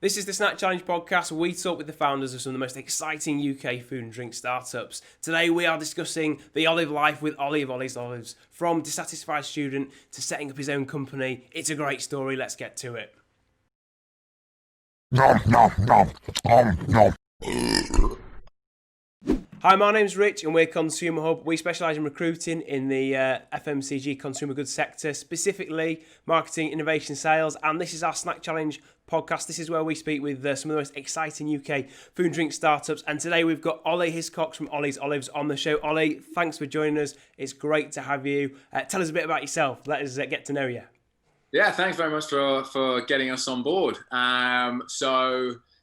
This is the Snack Challenge podcast where we talk with the founders of some of the most exciting UK food and drink startups. Today we are discussing the olive life with Olly of Olly's Olives. From dissatisfied student to setting up his own company. It's a great story, let's get to it. Nom, nom, nom, nom. Hi, my name's Rich and we're Consumer Hub. We specialise in recruiting in the FMCG consumer goods sector, specifically marketing, innovation, sales, and this is our Snack Challenge podcast. This is where we speak with some of the most exciting UK food and drink startups, and today we've got Olly Hiscox from Olly's Olives on the show. Olly, thanks for joining us. It's great to have you. Tell us a bit about yourself. Let us get to know you. Yeah, thanks very much for getting us on board.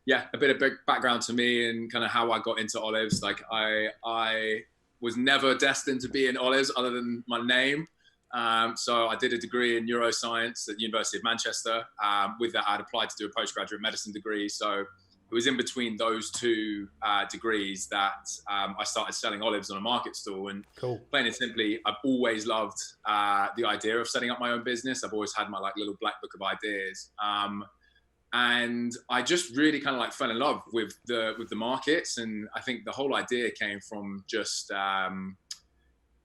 Yeah, a bit of background to me and kind of how I got into olives. Like I was never destined to be in olives other than my name. So I did a degree in neuroscience at the University of Manchester. With that, I'd applied to do a postgraduate medicine degree. So it was in between those two degrees that I started selling olives on a market stall. And Cool. Plain and simply, I've always loved the idea of setting up my own business. I've always had my little black book of ideas. And I just really kind of fell in love with the markets. And I think the whole idea came from just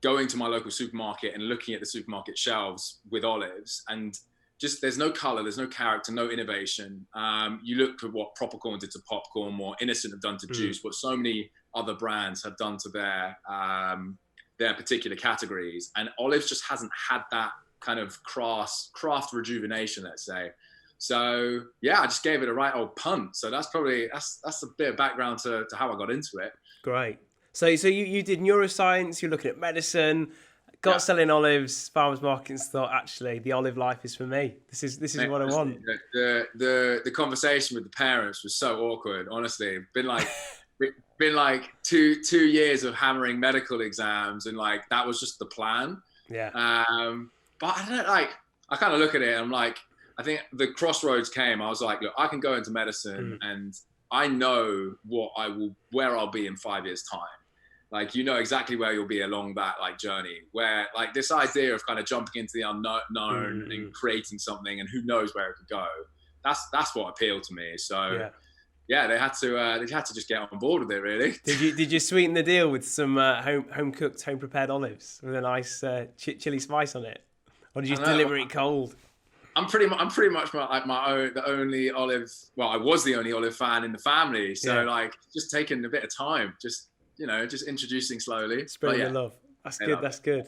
going to my local supermarket and looking at the supermarket shelves with olives, and just there's no color, there's no character, no innovation. You look at what Propcorn did to popcorn, what Innocent have done to juice, what so many other brands have done to their particular categories, and olives just hasn't had that kind of craft rejuvenation, let's say. So yeah, I just gave it a right old punt. So that's a bit of background to how I got into it. Great. So you did neuroscience, you're looking at medicine, selling olives, farmers markets, thought actually the olive life is for me. This is what I want. The conversation with the parents was so awkward, honestly. Been like two years of hammering medical exams, and that was just the plan. Yeah. But I don't I kind of look at it and I'm like, I think the crossroads came. I was like, look, I can go into medicine and I know where I'll be in 5 years' time. You know exactly where you'll be along that journey, where this idea of kind of jumping into the unknown and creating something and who knows where it could go. That's what appealed to me. So yeah, they had to just get on board with it, really. Did you sweeten the deal with some home cooked, home prepared olives with a nice chili spice on it, or did you deliver it cold? I'm pretty much the only olive. Well, I was the only olive fan in the family, so just taking a bit of time, just introducing slowly. Spreading the love. That's good. That's good.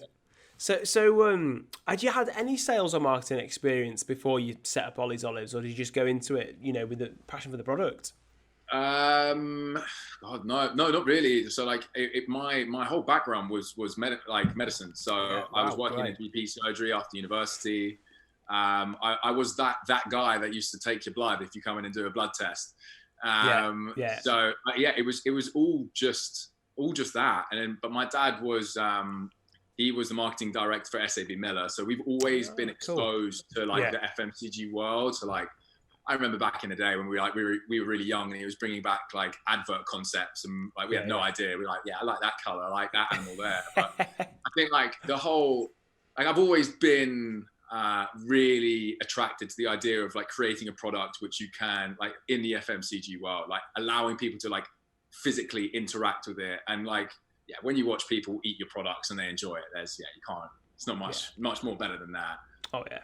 So had you had any sales or marketing experience before you set up Olly's Olives, or did you just go into it, with a passion for the product? God, no, not really. So my whole background was medicine. So I was working in GP surgery after university. I was that guy that used to take your blood if you come in and do a blood test. So it was all just that. And then, but my dad was, he was the marketing director for SAB Miller. So we've always been exposed to the FMCG world. So I remember back in the day when we were really young, and he was bringing back advert concepts, and we had no idea. We were like, yeah, I like that color, I like that animal there. But I think the whole, I've always been really attracted to the idea of creating a product which you can in the FMCG world, allowing people to physically interact with it. And when you watch people eat your products and they enjoy it, you can't, it's not much more better than that. Oh yeah.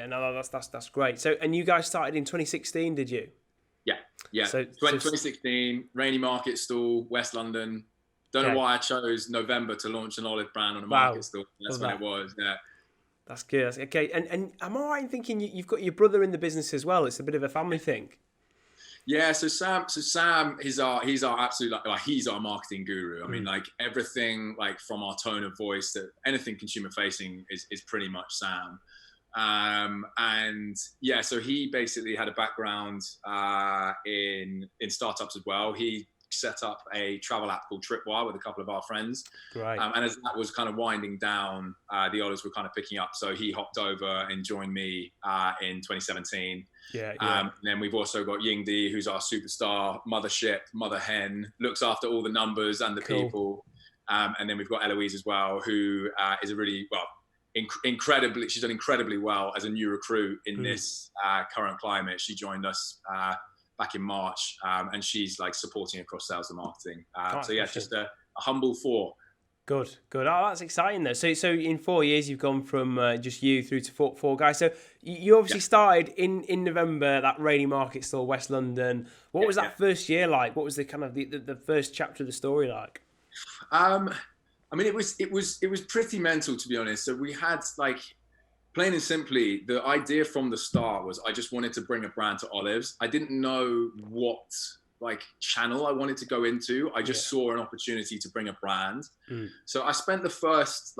No, that's great. So, and you guys started in 2016, did you? Yeah. So 2016, Rainy Market Stall, West London. Don't know why I chose November to launch an olive brand on a market stall. That's when it was. Yeah. That's good. That's okay. And am I right in thinking you've got your brother in the business as well? It's a bit of a family thing. Yeah. So Sam, he's our absolute he's our marketing guru. I mean, everything from our tone of voice to anything consumer facing is pretty much Sam. And yeah, so he basically had a background in startups as well. He set up a travel app called Tripwire with a couple of our friends. Right. And as that was kind of winding down, the olives were kind of picking up. So he hopped over and joined me in 2017. Yeah. And then we've also got Yingdi, who's our superstar mothership, mother hen, looks after all the numbers and the people. And then we've got Eloise as well, who is a really, she's done incredibly well as a new recruit in this current climate. She joined us back in March, and she's like supporting across sales and marketing. So yeah, Awesome. just a humble 4. Good. Oh, that's exciting though. So in 4 years, you've gone from just you through to four guys. So you obviously started in November, that rainy market store, West London. What was that first year like? What was the kind of the first chapter of the story like? I mean, it was pretty mental, to be honest. So we had like, plain and simply, the idea from the start was I just wanted to bring a brand to Olives. I didn't know what like channel I wanted to go into. I just saw an opportunity to bring a brand. So I spent the first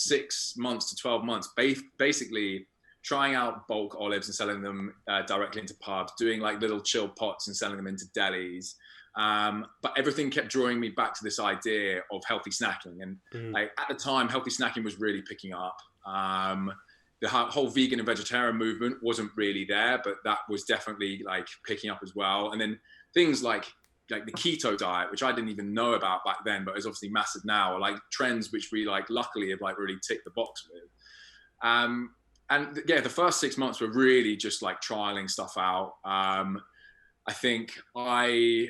6 months to 12 months basically trying out bulk olives and selling them directly into pubs, doing like little chilled pots and selling them into delis. But everything kept drawing me back to this idea of healthy snacking. And like at the time, healthy snacking was really picking up. The whole vegan and vegetarian movement wasn't really there, but that was definitely like picking up as well. And then things like the keto diet, which I didn't even know about back then, but is obviously massive now, are like trends which we like luckily have like really ticked the box with. And yeah, the first 6 months were really just like trialing stuff out. I think I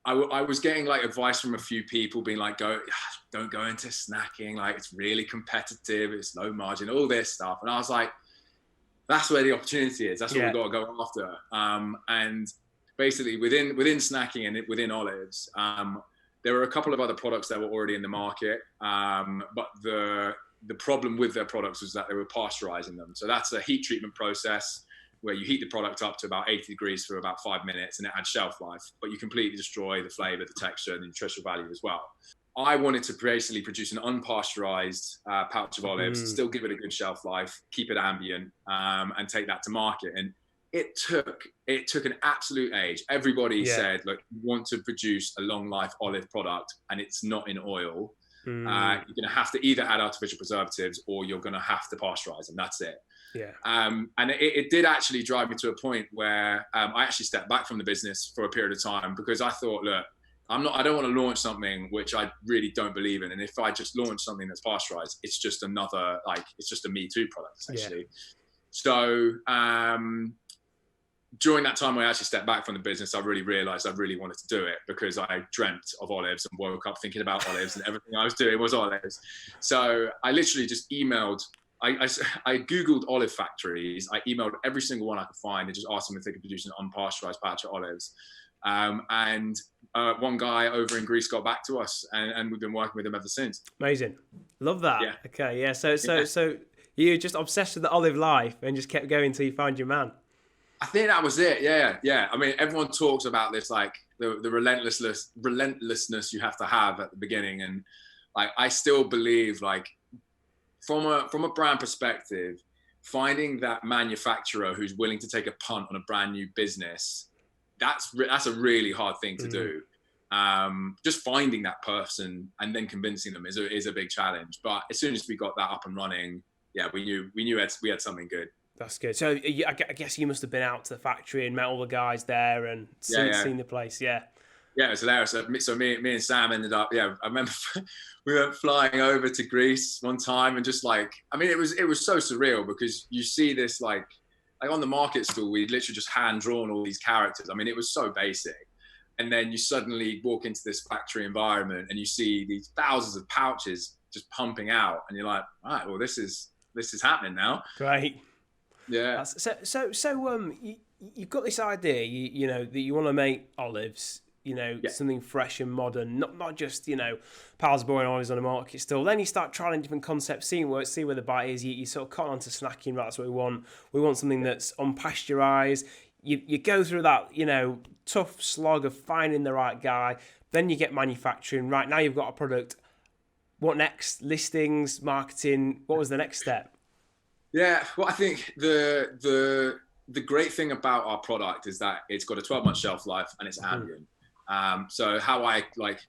was getting like advice from a few people being like, don't go into snacking. Like it's really competitive. It's low margin, all this stuff. And I was like, that's where the opportunity is. That's what we've got to go after. And basically within snacking and within Olives, there were a couple of other products that were already in the market. But the problem with their products was that they were pasteurizing them. So that's a heat treatment process where you heat the product up to about 80 degrees for about 5 minutes and it adds shelf life, but you completely destroy the flavor, the texture, and the nutritional value as well. I wanted to basically produce an unpasteurized pouch of olives, still give it a good shelf life, keep it ambient, and take that to market. And it took an absolute age. Everybody said, look, you want to produce a long life olive product and it's not in oil. You're going to have to either add artificial preservatives or you're going to have to pasteurize them. That's it. Yeah. And it did actually drive me to a point where I actually stepped back from the business for a period of time because I thought, look, I don't want to launch something which I really don't believe in. And if I just launch something that's pasteurized, it's just another, it's just a Me Too product essentially. So during that time, I actually stepped back from the business. I really realized I really wanted to do it because I dreamt of olives and woke up thinking about olives and everything I was doing was olives. So I literally just emailed, I Googled olive factories. I emailed every single one I could find and just asked them if they could produce an unpasteurized batch of olives. And one guy over in Greece got back to us and we've been working with him ever since. Amazing. Love that. Yeah. Okay. Yeah. So you just obsessed with the olive life and just kept going until you found your man. I think that was it. Yeah. I mean, everyone talks about this, like the relentlessness you have to have at the beginning. And like, I still believe like from a brand perspective, finding that manufacturer who's willing to take a punt on a brand new business, that's a really hard thing to do. Just finding that person and then convincing them is a big challenge. But as soon as we got that up and running, yeah, we knew we had something good. That's good. So I guess you must have been out to the factory and met all the guys there and seen the place. Yeah. Yeah, it was hilarious. So me and Sam ended up. Yeah, I remember we went flying over to Greece one time and just like, I mean, it was so surreal because you see this like on the market stall, we literally just hand drawn all these characters. I mean, it was so basic. And then you suddenly walk into this factory environment and you see these thousands of pouches just pumping out, and you're like, all right, well, this is happening now. Great. Yeah. So you've got this idea, you know, that you want to make olives, you know, something fresh and modern, not just, you know, pals boring olives on a market stall. Then you start trying different concepts, see where the bite is. You sort of cut onto snacking, right? That's what we want. We want something that's unpasteurized. You go through that, you know, tough slog of finding the right guy. Then you get manufacturing. Right now you've got a product. What next? Listings, marketing. What was the next step? Yeah, well, I think the great thing about our product is that it's got a 12-month shelf life and it's ambient. So how I like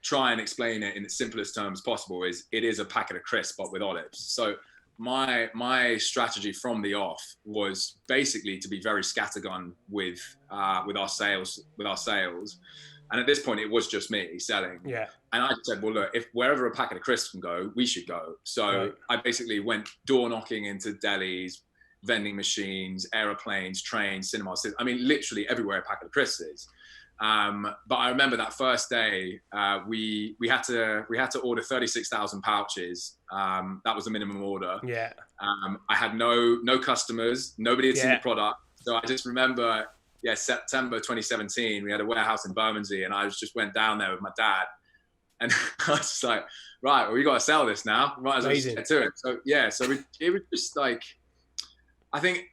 try and explain it in its simplest terms possible is it is a packet of crisps but with olives. So my strategy from the off was basically to be very scattergun with our sales. And at this point, it was just me selling. Yeah. And I said, well, look, if wherever a packet of crisps can go, we should go. So I basically went door knocking into delis, vending machines, aeroplanes, trains, cinemas. I mean, literally everywhere a packet of crisps is. But I remember that first day, we had to order 36,000 pouches. That was the minimum order. Yeah. I had no customers. Nobody had seen the Yeah. product. So I just remember, September 2017, we had a warehouse in Bermondsey, and I just went down there with my dad. And I was just like, right, well, we got to sell this now. Might as well just get to it. So it was just like, I think,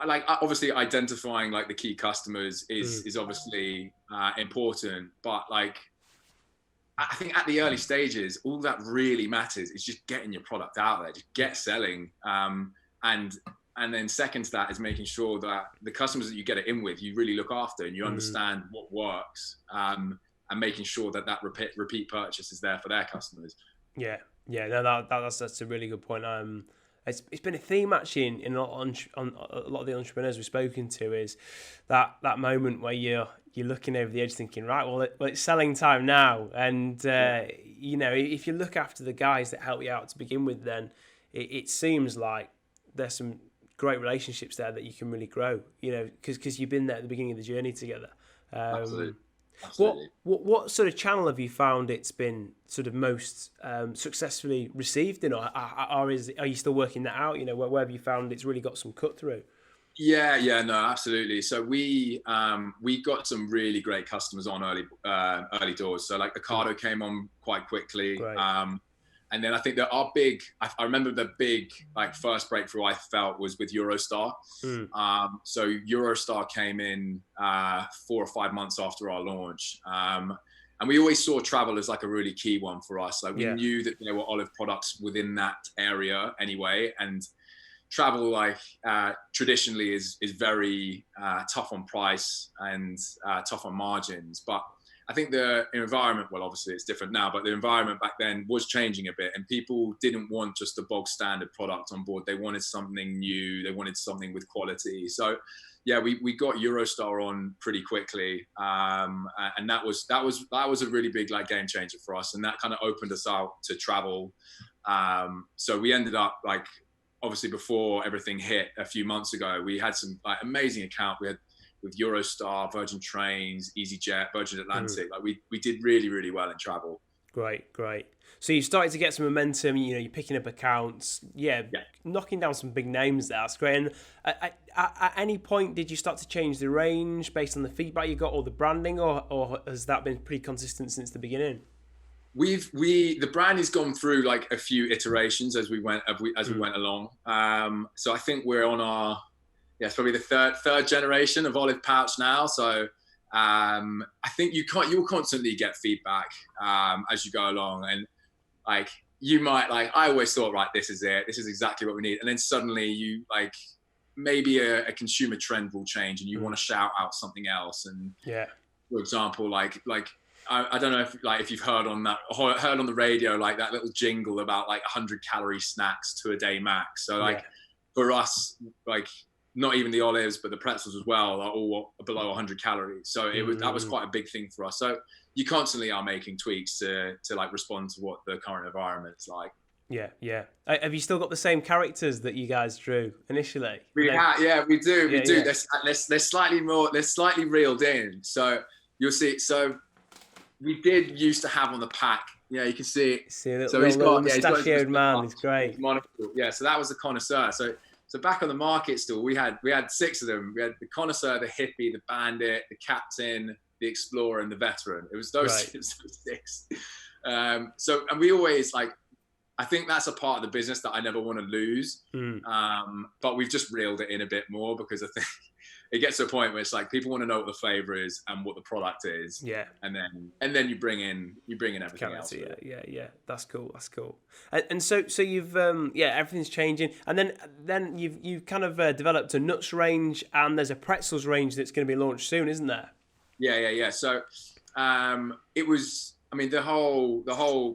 like, obviously identifying like the key customers is obviously important, but like, I think at the early stages, all that really matters is just getting your product out there, just get selling. And then second to that is making sure that the customers that you get it in with, you really look after and you understand what works, and making sure that repeat purchase is there for their customers. Yeah. No, that's a really good point. It's been a theme actually in a lot of the entrepreneurs we've spoken to, is that moment where you're looking over the edge thinking, right, well it's selling time now. And if you look after the guys that help you out to begin with, then it seems like there's some great relationships there that you can really grow, because you've been there at the beginning of the journey together. Absolutely. What sort of channel have you found it's been sort of most successfully received in, or are you still working that out? Where have you found it's really got some cut through? No, absolutely. So we got some really great customers on early doors. So like Ocado came on quite quickly. And then I think that I remember the big like first breakthrough I felt was with Eurostar. So Eurostar came in 4 or 5 months after our launch. And we always saw travel as like a really key one for us. Like we knew that there were olive products within that area anyway. And travel, like traditionally is very tough on price and tough on margins. But I think the environment, well, obviously it's different now, but the environment back then was changing a bit, and people didn't want just a bog standard product on board. They wanted something new. They wanted something with quality. So we got Eurostar on pretty quickly. And that was a really big like game changer for us. And that kind of opened us out to travel. So we ended up like, obviously before everything hit a few months ago, we had some like amazing account. We had with Eurostar, Virgin Trains, EasyJet, Virgin Atlantic. Like we did really, really well in travel. Great. So you started to get some momentum. You're picking up accounts. Knocking down some big names there. That's great. And at any point, did you start to change the range based on the feedback you got, or the branding, or has that been pretty consistent since the beginning? The brand has gone through like a few iterations as we went along. So I think we're on it's probably the third generation of olive pouch now. So I think you'll constantly get feedback as you go along, and like you might like, I always thought, right, this is it, this is exactly what we need, and then suddenly you like maybe a consumer trend will change and you want to shout out something else. And for example, like I don't know if you've heard on the radio like that little jingle about like 100 calorie snacks to a day max. So like for us, like not even the olives, but the pretzels as well are all below 100 calories. So that was quite a big thing for us. So you constantly are making tweaks to like respond to what the current environment's like. Yeah. Have you still got the same characters that you guys drew initially? We do. They're slightly reeled in. So you'll see. So we did used to have on the pack. Yeah, you can see it. So he's got mustachioed man. It's great. Yeah, so that was the connoisseur. So back on the market stall, we had 6 of them. We had the connoisseur, the hippie, the bandit, the captain, the explorer, and the veteran. It was those 6. And we always like, I think that's a part of the business that I never want to lose. But we've just reeled it in a bit more, because I think it gets to a point where it's like people want to know what the flavour is and what the product is. Yeah. And then you bring in everything else. Yeah. That's cool. And so you've everything's changing. And then you've kind of developed a nuts range, and there's a pretzels range that's going to be launched soon, isn't there? Yeah. So it was, I mean, the whole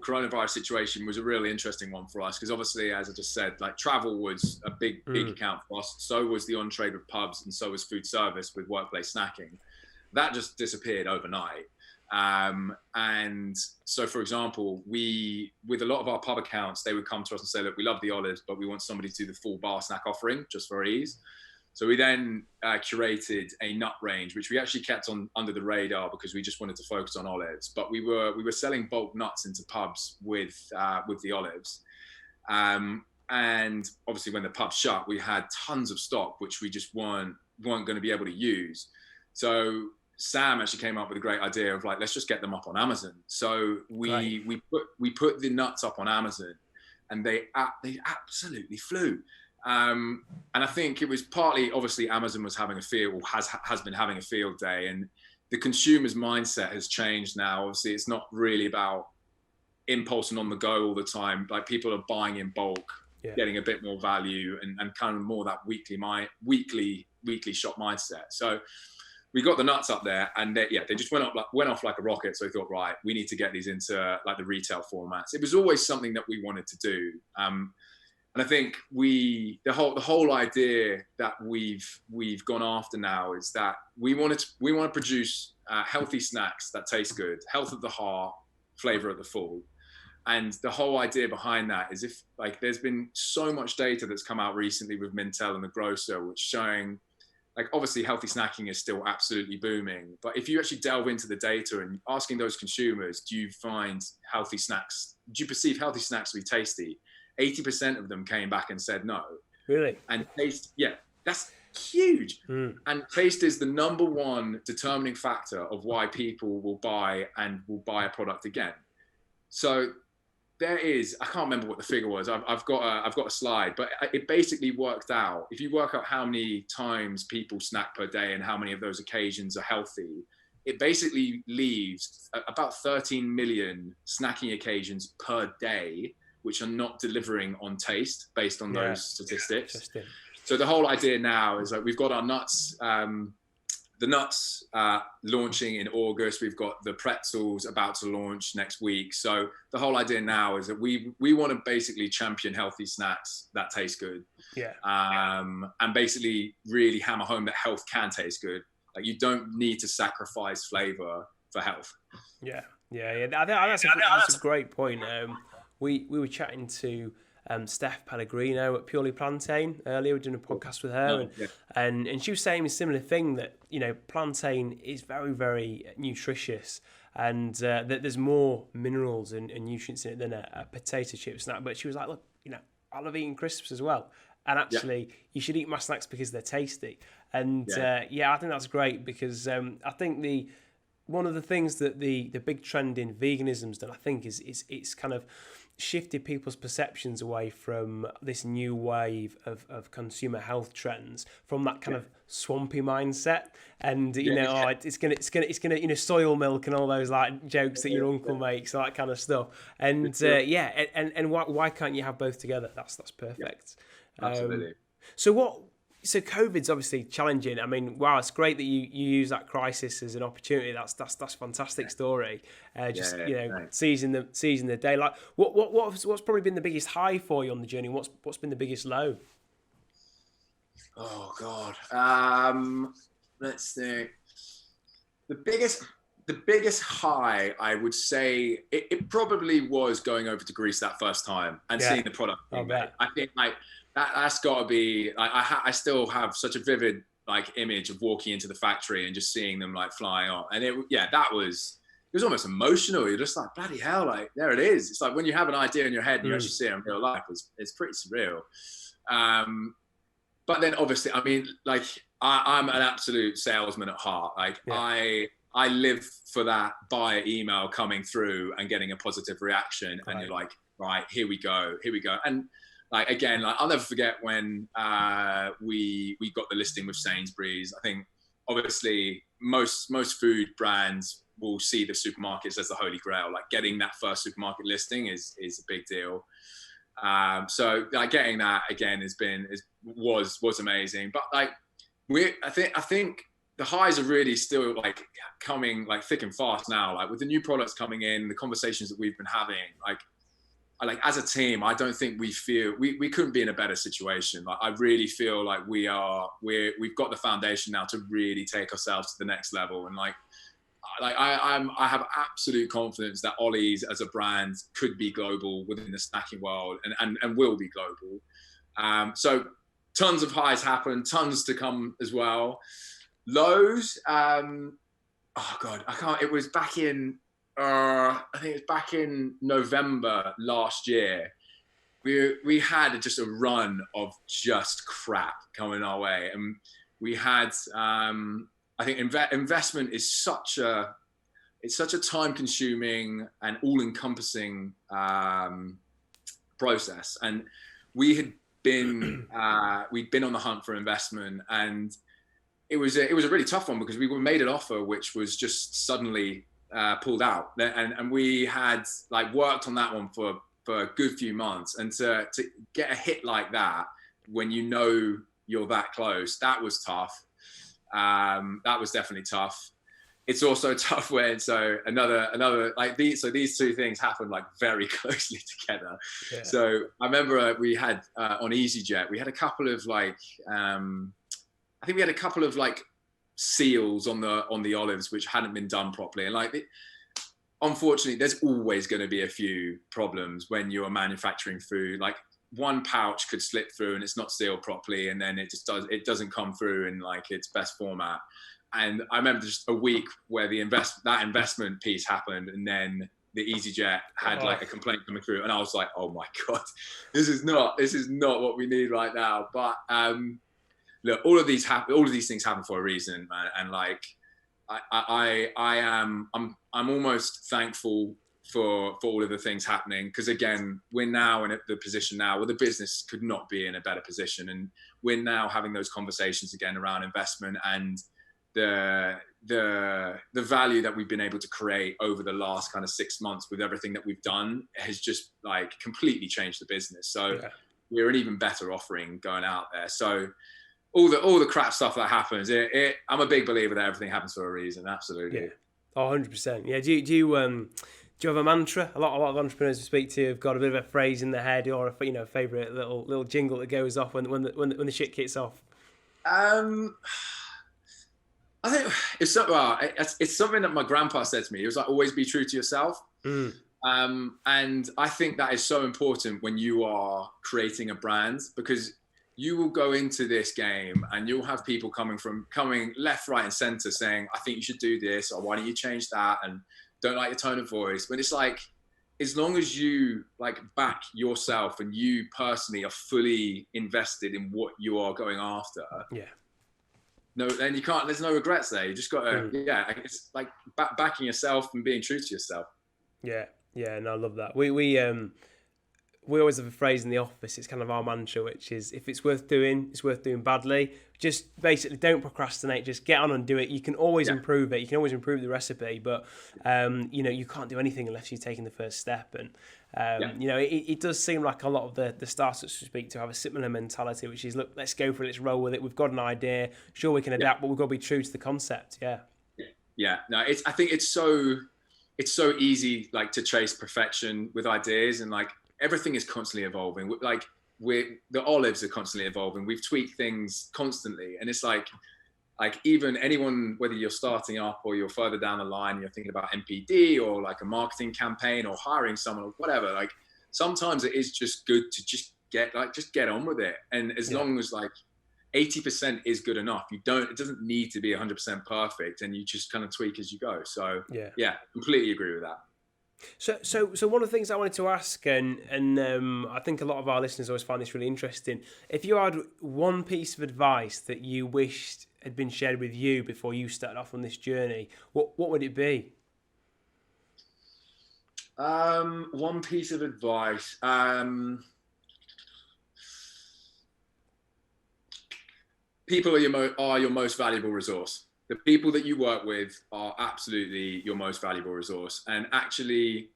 coronavirus situation was a really interesting one for us, because obviously, as I just said, like travel was a big account for us. So was the on-trade with pubs, and so was food service with workplace snacking. That just disappeared overnight. And so, for example, with a lot of our pub accounts, they would come to us and say, look, we love the olives, but we want somebody to do the full bar snack offering just for ease. So we then curated a nut range, which we actually kept on under the radar because we just wanted to focus on olives. But we were selling bulk nuts into pubs with the olives. And obviously when the pub shut, we had tons of stock, which we just weren't going to be able to use. So Sam actually came up with a great idea of like, let's just get them up on Amazon. So we put the nuts up on Amazon, and they absolutely flew. And I think it was partly, obviously, Amazon was having a field, or has been having a field day, and the consumer's mindset has changed now. Obviously, it's not really about impulse and on the go all the time. Like, people are buying in bulk, getting a bit more value, and kind of more that weekly shop mindset. So we got the nuts up there, and they just went off like a rocket. So we thought, right, we need to get these into like the retail formats. It was always something that we wanted to do. And I think the whole idea that we've gone after now is that we want to produce healthy snacks that taste good, health at the heart, flavor at the full. And the whole idea behind that is, if like, there's been so much data that's come out recently with Mintel and the Grocer, which showing, like, obviously healthy snacking is still absolutely booming, but if you actually delve into the data and asking those consumers, do you perceive healthy snacks to be tasty? 80% of them came back and said no. Really? And taste, that's huge. And taste is the number one determining factor of why people will buy a product again. So there is, I can't remember what the figure was. I've got a slide, but it basically worked out. If you work out how many times people snack per day and how many of those occasions are healthy, it basically leaves about 13 million snacking occasions per day, which are not delivering on taste based on those statistics. So the whole idea now is, like, we've got our nuts, the nuts launching in August. We've got the pretzels about to launch next week. So the whole idea now is that we want to basically champion healthy snacks that taste good. And basically really hammer home that health can taste good. Like, you don't need to sacrifice flavor for health. I think that's a great point. We were chatting to Steph Pellegrino at Purely Plantain earlier. We were doing a podcast with her, and she was saying a similar thing, that, you know, plantain is very, very nutritious, and that there's more minerals and nutrients in it than a potato chip snack. But she was like, look, you know, I love eating crisps as well, and actually you should eat my snacks because they're tasty. And I think that's great, because I think one of the things that the big trend in veganism's done, I think, is it's kind of shifted people's perceptions away from this new wave of consumer health trends, from that kind of swampy mindset, and it's gonna you know, soil milk and all those like jokes that your uncle makes, all that kind of stuff. And and why can't you have both together? That's perfect. Absolutely. So COVID's obviously challenging. I mean, wow, it's great that you use that crisis as an opportunity. That's fantastic story. Seizing the day. Like, what's probably been the biggest high for you on the journey? What's been the biggest low? Oh God. Let's think. The biggest high, I would say, it probably was going over to Greece that first time and seeing the product. I think that's got to be. I still have such a vivid image of walking into the factory and just seeing them flying on, and it was almost emotional. You're just like, bloody hell, there it is. It's like when you have an idea in your head and you actually see it in real life. It's pretty surreal. But then obviously, I mean, I'm an absolute salesman at heart. I live for that buyer email coming through and getting a positive reaction, and you're like, right, here we go. And again, I'll never forget when we got the listing with Sainsbury's. I think obviously most food brands will see the supermarkets as the holy grail. Getting that first supermarket listing is a big deal. So getting that again was amazing. But I think the highs are really still coming thick and fast now. With the new products coming in, the conversations that we've been having, as a team, I don't think we couldn't be in a better situation. I really feel we've got the foundation now to really take ourselves to the next level. And I have absolute confidence that Olly's as a brand could be global within the snacking world and will be global. So tons of highs happen, tons to come as well. Lows, oh God, I can't, it was back in, I think it was back in November last year. We had just a run of just crap coming our way. And we had, I think investment is such a time consuming and all encompassing process. And we had been, we'd been on the hunt for investment, and it was a really tough one because we were made an offer which was just suddenly pulled out, and we had like worked on that one for a good few months, and to get a hit like that when you know you're that close, that was tough. That was definitely tough. It's also tough when another like these two things happen like very closely together. Yeah. So I remember we had on EasyJet we had a couple of like I think we had a couple of like seals on the olives which hadn't been done properly, and like unfortunately there's always going to be a few problems when you're manufacturing food. Like one pouch could slip through and it's not sealed properly, and then it doesn't come through in like its best format. And I remember just a week where that investment piece happened, and then the EasyJet had like a complaint coming through, and I was like, oh my God, this is not what we need right now. But look, all of these things happen for a reason, man. And like I'm almost thankful for all of the things happening, because again, we're now in the position now where the business could not be in a better position, and we're now having those conversations again around investment and the value that we've been able to create over the last kind of 6 months with everything that we've done has just like completely changed the business. So we're an even better offering going out there. So all the crap stuff that happens, I'm a big believer that everything happens for a reason. Absolutely. Yeah. 100%. Yeah. Do you have a mantra? A lot of entrepreneurs we speak to have got a bit of a phrase in their head, or a favorite little jingle that goes off when the shit kicks off. I think it's something that my grandpa said to me. He was like, always be true to yourself. And I think that is so important when you are creating a brand, because you will go into this game and you'll have people coming left, right, and center saying, I think you should do this, or why don't you change that, and don't like your tone of voice. But it's like, as long as you like back yourself and you personally are fully invested in what you are going after, no, then you can't. There's no regrets there. You just got to, it's like backing yourself and being true to yourself. Yeah, and I love that. We always have a phrase in the office. It's kind of our mantra, which is, if it's worth doing, it's worth doing badly. Just basically don't procrastinate. Just get on and do it. You can always improve it. You can always improve the recipe, but you can't do anything unless you've taken the first step. And it does seem like a lot of the startups we speak to have a similar mentality, which is, look, let's go for it. Let's roll with it. We've got an idea. Sure, we can adapt, but we've got to be true to the concept. Yeah. No, I think it's so easy like to chase perfection with ideas, and like everything is constantly evolving. Like the olives are constantly evolving. We've tweaked things constantly, and it's like even anyone, whether you're starting up or you're further down the line, you're thinking about MPD or like a marketing campaign or hiring someone or whatever. Like sometimes it is just good to just get on with it, and as long as like 80% is good enough, it doesn't need to be 100% perfect, and you just kind of tweak as you go. So yeah, completely agree with that. So one of the things I wanted to ask, and I think a lot of our listeners always find this really interesting. If you had one piece of advice that you wished had been shared with you before you started off on this journey, what would it be? One piece of advice. People are your most valuable resource. The people that you work with are absolutely your most valuable resource. And actually,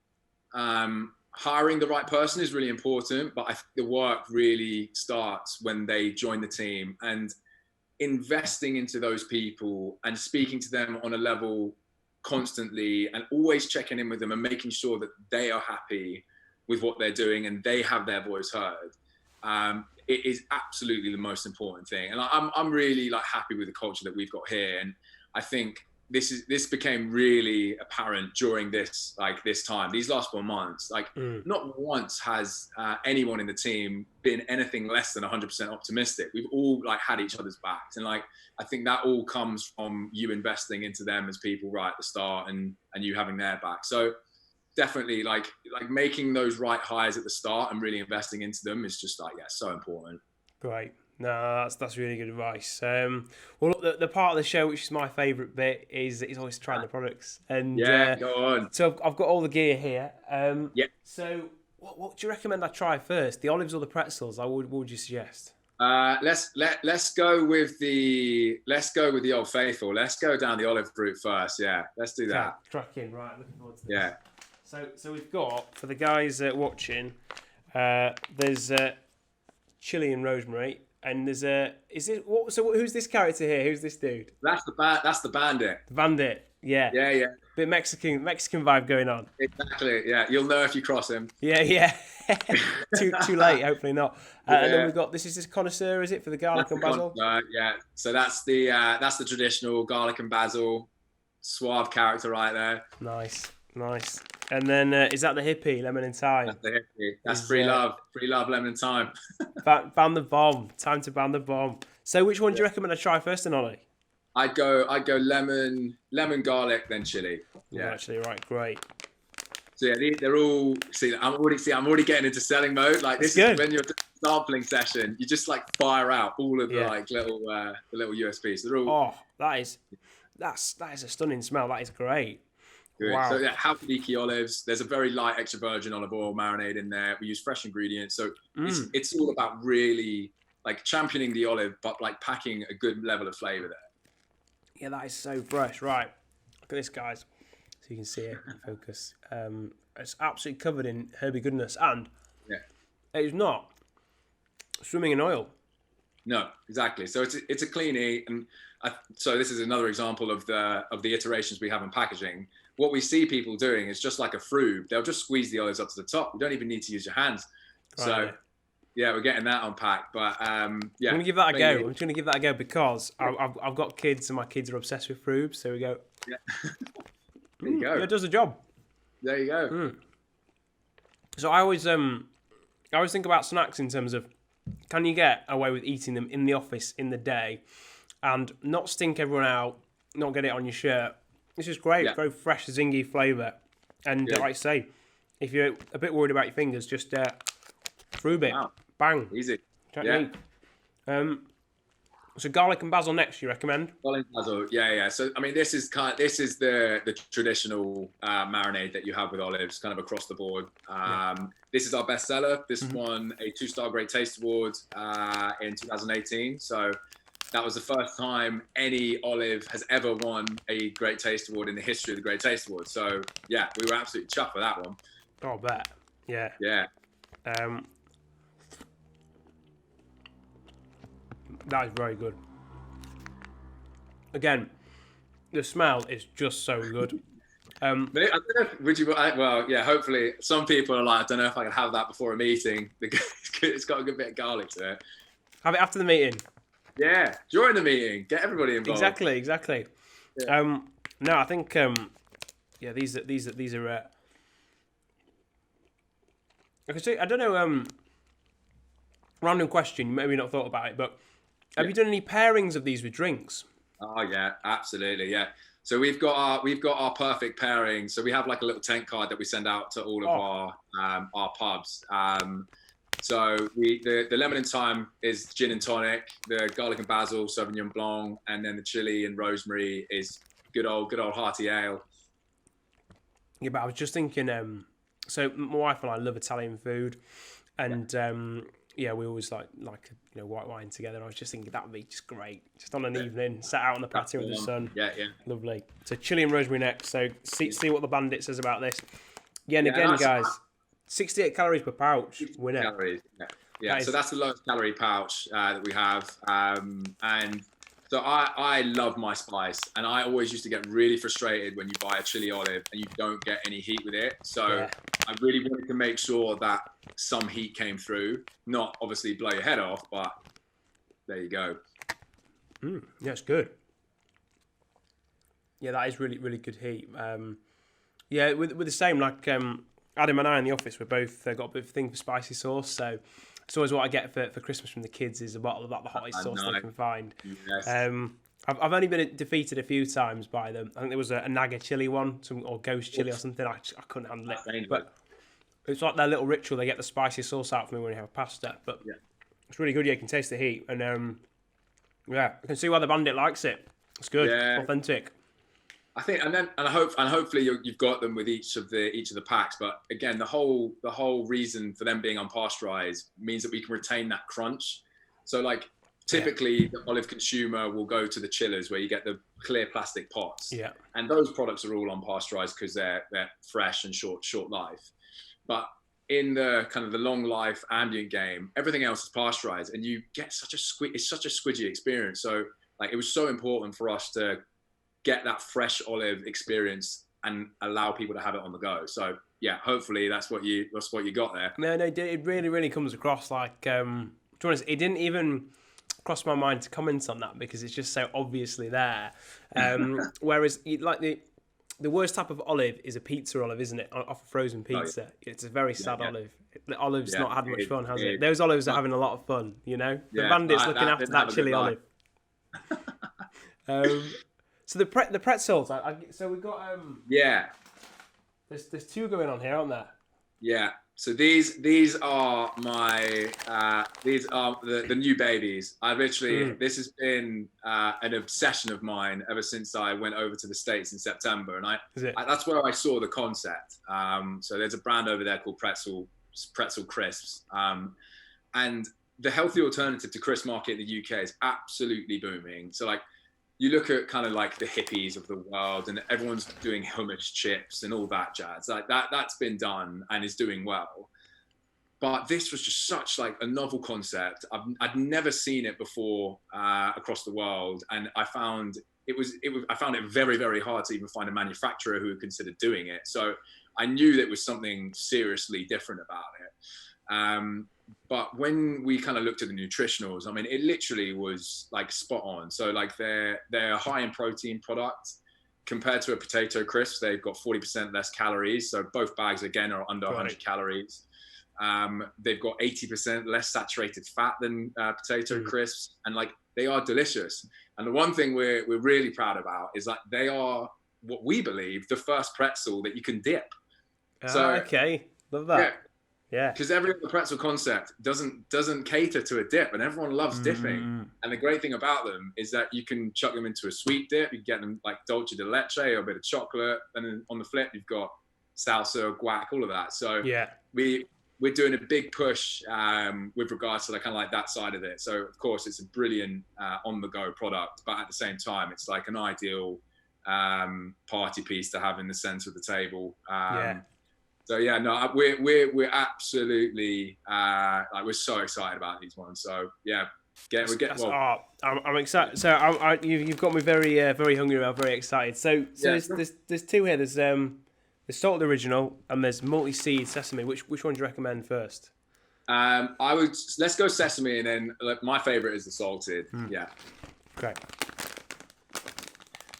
hiring the right person is really important, but I think the work really starts when they join the team, and investing into those people and speaking to them on a level constantly, and always checking in with them and making sure that they are happy with what they're doing and they have their voice heard. It is absolutely the most important thing. And I'm really like happy with the culture that we've got here. And I think this became really apparent during this time, these last 4 months. Like, not once has anyone in the team been anything less than 100% optimistic. We've all like had each other's backs, and like I think that all comes from you investing into them as people right at the start, and you having their back. So definitely like making those right hires at the start and really investing into them is just like, so important. Great. No, that's really good advice. Well, look, the part of the show which is my favourite bit is always trying the products. And go on. So I've got all the gear here. Yeah. So what do you recommend I try first? The olives or the pretzels? What would you suggest? Let's go with the old faithful. Let's go down the olive route first. Yeah, let's do that. Cracking, right? Looking forward to this. Yeah. So we've got, for the guys watching, there's chili and rosemary. And there's who's this character here? Who's this dude? That's the bandit. The bandit, yeah. Yeah. Bit Mexican vibe going on. Exactly, yeah. You'll know if you cross him. Yeah. too late, hopefully not. And then we've got this connoisseur, is it, for the garlic and basil? Yeah. So that's the traditional garlic and basil, suave character right there. Nice. And then is that the hippie, lemon and thyme? That's the hippie. That's free love, lemon and thyme. Ban the bomb. Time to ban the bomb. So which one do you recommend I try first, then, Ollie? I'd go lemon, garlic, then chili. Yeah. Actually, right, great. So yeah, they're all. I'm already getting into selling mode. Like, this is when you're doing a sampling session, you just like fire out all of the little USPs. So they're all. Oh, that's a stunning smell. That is great. Good. Wow. So yeah, Halkidiki olives. There's a very light extra virgin olive oil marinade in there. We use fresh ingredients, so it's all about really like championing the olive, but like packing a good level of flavour there. Yeah, that is so fresh. Right, look at this, guys. So you can see it in focus. It's absolutely covered in herby goodness, and it's not swimming in oil. No, exactly. So it's a clean eat, and so this is another example of the iterations we have in packaging. What we see people doing is just like a frube. They'll just squeeze the olives up to the top. You don't even need to use your hands. Right. So yeah, we're getting that unpacked. But I'm going to give that a go. I'm just going to give that a go because I've got kids, and my kids are obsessed with frubes. So we go. Yeah. There you go. It does the job. There you go. So I always think about snacks in terms of, can you get away with eating them in the office in the day and not stink everyone out, not get it on your shirt? This is great, very fresh, zingy flavour. And like I say, if you're a bit worried about your fingers, just frube it. Wow. Bang. Easy. Technique. Yeah. So garlic and basil next, you recommend? Garlic and basil, yeah. So I mean, this is the traditional marinade that you have with olives, kind of across the board. This is our best seller. This won a 2-star Great Taste Award in 2018. So that was the first time any olive has ever won a Great Taste Award in the history of the Great Taste Award. So yeah, we were absolutely chuffed for that one. Oh, I bet. Yeah. Yeah. That is very good. Again, the smell is just so good. I don't know if, hopefully some people are like, I don't know if I can have that before a meeting. It's got a good bit of garlic to it. Have it after the meeting. Yeah, during the meeting, get everybody involved. Exactly. Yeah. No, I think these are. I don't know. Random question. You maybe not thought about it, but have you done any pairings of these with drinks? Oh yeah, absolutely. Yeah. So we've got our perfect pairing. So we have like a little tent card that we send out to all of our pubs. So the lemon and thyme is gin and tonic. The garlic and basil, Sauvignon Blanc, and then the chili and rosemary is good old hearty ale. Yeah, but I was just thinking. So my wife and I love Italian food, and we always like white wine together. And I was just thinking that would be just great, just on an evening, sat out on the patio in the sun. Yeah. Lovely. So chili and rosemary next. So see what the bandit says about this. Yeah, and again, guys. 68 calories per pouch, winner. Calories, yeah. So that's the lowest calorie pouch that we have. And so I love my spice, and I always used to get really frustrated when you buy a chili olive and you don't get any heat with it. So I really wanted to make sure that some heat came through, not obviously blow your head off, but there you go. Yeah, it's good. Yeah, that is really, really good heat. Yeah, with the same, like Adam and I in the office, we're both got a bit of a thing for spicy sauce, so it's always what I get for Christmas from the kids is a bottle of like the hottest sauce they can find. Yes. I've only been defeated a few times by them. I think there was a Naga chili one, or ghost chili or something. I couldn't handle it. But it's like their little ritual. They get the spicy sauce out for me when you have pasta. But it's really good. Yeah, you can taste the heat, and yeah, I can see why the bandit likes it. It's good. Yeah. It's authentic. I think, and hopefully you've got them with each of the packs. But again, the whole reason for them being unpasteurized means that we can retain that crunch. So like typically the olive consumer will go to the chillers where you get the clear plastic pots. Yeah. And those products are all unpasteurized because they're fresh and short life. But in the kind of the long life ambient game, everything else is pasteurized, and you get it's such a squidgy experience. So like it was so important for us to get that fresh olive experience and allow people to have it on the go. So yeah, hopefully that's what you got there. No, it really, really comes across like. To be honest, it didn't even cross my mind to comment on that because it's just so obviously there. Whereas like the worst type of olive is a pizza olive, isn't it? Off a frozen pizza. Oh, yeah. It's a very sad olive. The olive's not had much fun, has it? Those olives are having a lot of fun, you know? The bandit's looking after that chili olive. So the pretzels. So we've got There's two going on here, aren't there? Yeah. So these are my these are the new babies. I literally this has been an obsession of mine ever since I went over to the States in September, and that's where I saw the concept. So there's a brand over there called Pretzel Crisps, and the healthy alternative to crisp market in the UK is absolutely booming. So like you look at kind of like the hippies of the world and everyone's doing hummus chips and all that jazz. Like that's been done and is doing well. But this was just such like a novel concept. I'd never seen it before across the world. And I found it very, very hard to even find a manufacturer who would consider doing it. So I knew that was something seriously different about it. But when we kind of looked at the nutritionals, I mean, it literally was like spot on. So like they're a high in protein product compared to a potato crisp. They've got 40% less calories. So both bags again are under 100 calories. They've got 80% less saturated fat than potato crisps, and like they are delicious. And the one thing we're really proud about is that they are what we believe the first pretzel that you can dip. Okay, love that. Yeah, because every other pretzel concept doesn't cater to a dip, and everyone loves dipping. And the great thing about them is that you can chuck them into a sweet dip. You can get them like dulce de leche or a bit of chocolate, and then on the flip you've got salsa, guac, all of that. So we're doing a big push with regards to like kind of like that side of it. So of course it's a brilliant on-the-go product, but at the same time it's like an ideal party piece to have in the center of the table. So yeah, no, we're absolutely like we're so excited about these ones. So yeah, I'm excited. So you've got me very very hungry. I'm very excited. So there's two here. There's salted original and there's multi-seed sesame. Which one do you recommend first? Let's go sesame, and then my favorite is the salted. Yeah. Okay.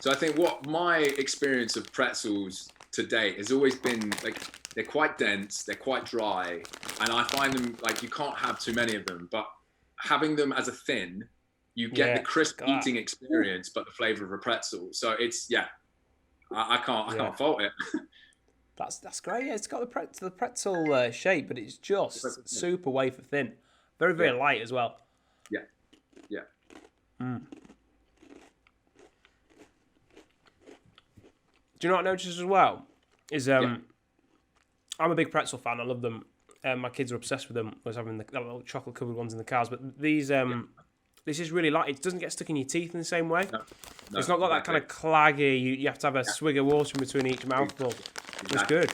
So I think what my experience of pretzels to date has always been like they're quite dense, they're quite dry, and I find them like you can't have too many of them. But having them as a thin, you get the crisp eating experience, but the flavor of a pretzel. So it's I can't fault it. That's great. Yeah, it's got the pretzel shape, but it's just super wafer thin, very very light as well. Yeah. Do you know what I noticed as well? Is I'm a big pretzel fan. I love them. My kids are obsessed with them. I was having the little chocolate covered ones in the cars. But these, this is really light. It doesn't get stuck in your teeth in the same way. No, it's not got that kind of claggy. You have to have a swig of water in between each mouthful. Exactly. It's good.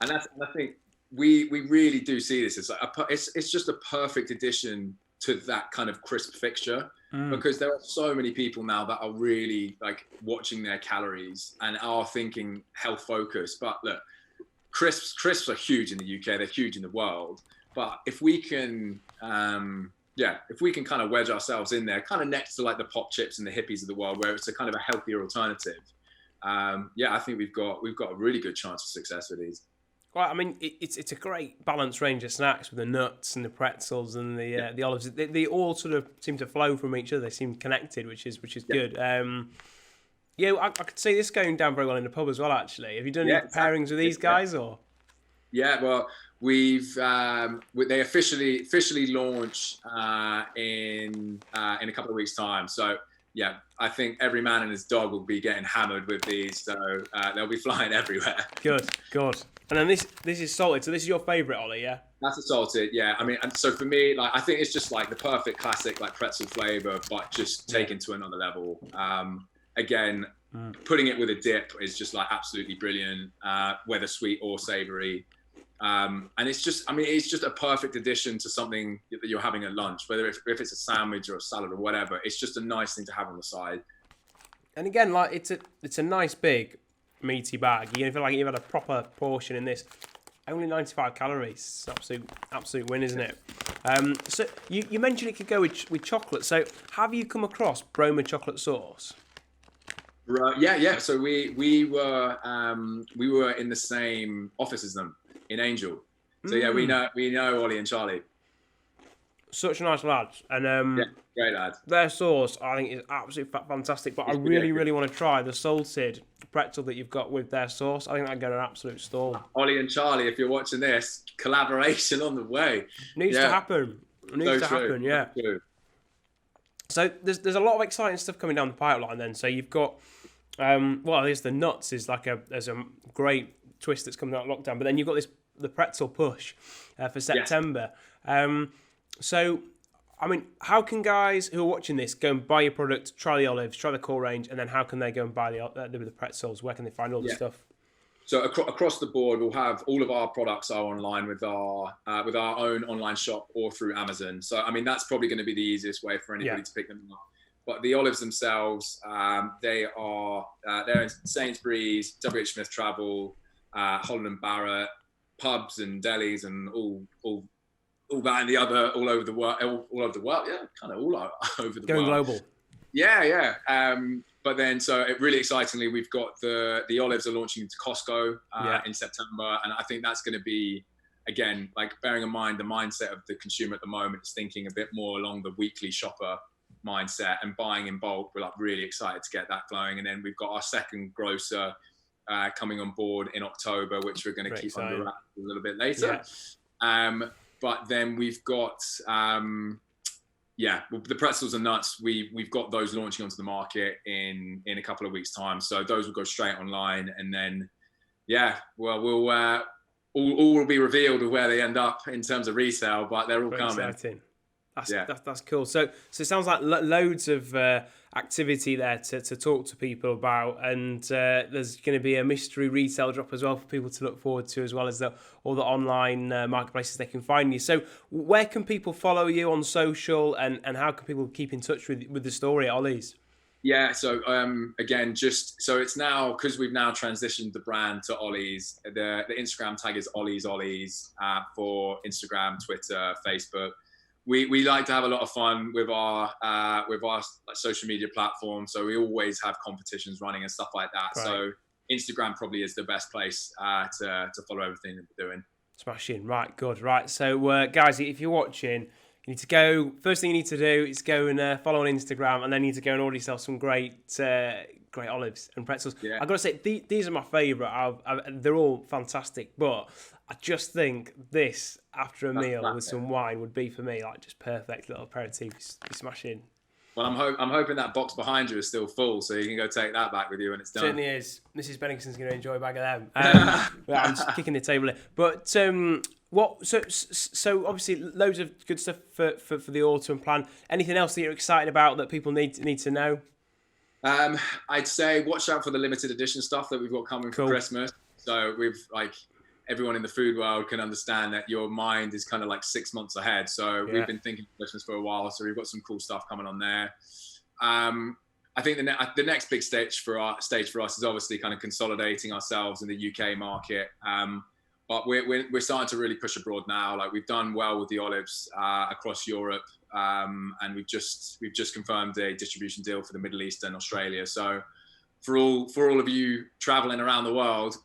And I think we really do see this as like it's just a perfect addition to that kind of crisp fixture. Because there are so many people now that are really like watching their calories and are thinking health focused. But look, crisps are huge in the UK. They're huge in the world. But if we can, if we can kind of wedge ourselves in there, kind of next to like the pop chips and the hippies of the world, where it's a kind of a healthier alternative, I think we've got a really good chance of success with these. Well, I mean, it's a great balanced range of snacks with the nuts and the pretzels and the olives. They all sort of seem to flow from each other. They seem connected, which is good. I could see this going down very well in the pub as well. Actually, have you done any pairings with these guys or? Yeah, well, they officially launch in a couple of weeks' time. So yeah, I think every man and his dog will be getting hammered with these. So they'll be flying everywhere. Good. And then this is salted. So this is your favourite, Olly, yeah? That's a salted, yeah. I mean, and so for me, like, I think it's just like the perfect classic, like pretzel flavour, but just taken to another level. Again, putting it with a dip is just like absolutely brilliant, whether sweet or savoury. And it's just a perfect addition to something that you're having at lunch, whether if it's a sandwich or a salad or whatever. It's just a nice thing to have on the side. And again, like it's a nice big meaty bag. You feel like you've had a proper portion in this. Only 95 calories. Absolute win, isn't it? So you mentioned it could go with chocolate. So have you come across Broma chocolate sauce? Right. Yeah. So we were in the same office as them in Angel. So yeah, we know Olly and Charlie. Such nice lads, and great lads. Their sauce, I think, is absolutely fantastic. But I really want to try the salted pretzel that you've got with their sauce. I think that'd get an absolute storm. Olly and Charlie, if you're watching this, collaboration on the way. Needs to happen. Yeah. So there's a lot of exciting stuff coming down the pipeline. Then, so you've got there's the nuts there's a great twist that's coming out of lockdown, but then you've got the pretzel push for September. Yes. So, I mean, how can guys who are watching this go and buy your product, try the olives, try the core range, and then how can they go and buy the pretzels? Where can they find all the stuff? So across the board, we'll have all of our products are online with our own online shop or through Amazon. So, I mean, that's probably going to be the easiest way for anybody to pick them up. But the olives themselves, they're in Sainsbury's, WH Smith Travel, Holland and Barrett, pubs and delis, and all that and the other all over the world. Yeah, kind of all over the world. Going global. Yeah. But then, so it really excitingly, we've got the olives are launching into Costco in September, and I think that's going to be, again, like bearing in mind the mindset of the consumer at the moment is thinking a bit more along the weekly shopper mindset and buying in bulk. We're like really excited to get that flowing, and then we've got our second grocer coming on board in October, which we're going to keep under wraps a little bit later. Yeah. But then we've got the pretzels and nuts. We've got those launching onto the market in a couple of weeks' time. So those will go straight online, and then we'll all will be revealed of where they end up in terms of resale. But they're all coming. Exciting. That's cool. So it sounds like loads of activity there to talk to people about, and there's going to be a mystery retail drop as well for people to look forward to, as well as all the online marketplaces they can find you. So where can people follow you on social, and how can people keep in touch with the story at Olly's? Yeah, so again, so it's now, because we've now transitioned the brand to Olly's, the Instagram tag is Olly's for Instagram, Twitter, Facebook. We like to have a lot of fun with our social media platform, so we always have competitions running and stuff like that. Right. So Instagram probably is the best place to follow everything that we're doing. Smashing, right, good, right. So guys, if you're watching, you need to go. First thing you need to do is go and follow on Instagram, and then you need to go and order yourself some great olives and pretzels. Yeah. I've got to say, these are my favourite. They're all fantastic, but I just think this after a meal with some wine would be for me like just perfect little aperitif. Be smashing. Well, I'm hoping that box behind you is still full, so you can go take that back with you when it's done. Certainly is. Mrs. Benningson's going to enjoy a bag of them. I'm just kicking the table here. But so obviously loads of good stuff for the autumn plan. Anything else that you're excited about that people need to know? I'd say watch out for the limited edition stuff that we've got coming for Christmas. So we've everyone in the food world can understand that your mind is kind of like 6 months ahead. So we've been thinking Christmas for a while. So we've got some cool stuff coming on there. I think the next big stage for us is obviously kind of consolidating ourselves in the UK market. But we're starting to really push abroad now. Like we've done well with the olives across Europe, and we've just confirmed a distribution deal for the Middle East and Australia. So for all of you traveling around the world,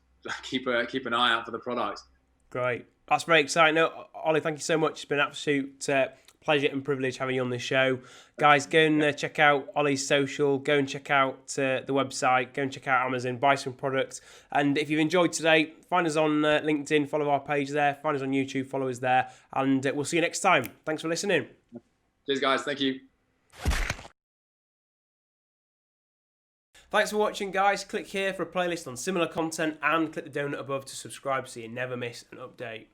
keep an eye out for the product. Great. That's very exciting. No, Olly, thank you so much. It's been an absolute pleasure and privilege having you on this show. Guys, go and check out Olly's social. Go and check out the website. Go and check out Amazon. Buy some products. And if you've enjoyed today, find us on LinkedIn. Follow our page there. Find us on YouTube. Follow us there. And we'll see you next time. Thanks for listening. Cheers, guys. Thank you. Thanks for watching, guys. Click here for a playlist on similar content and click the donut above to subscribe so you never miss an update.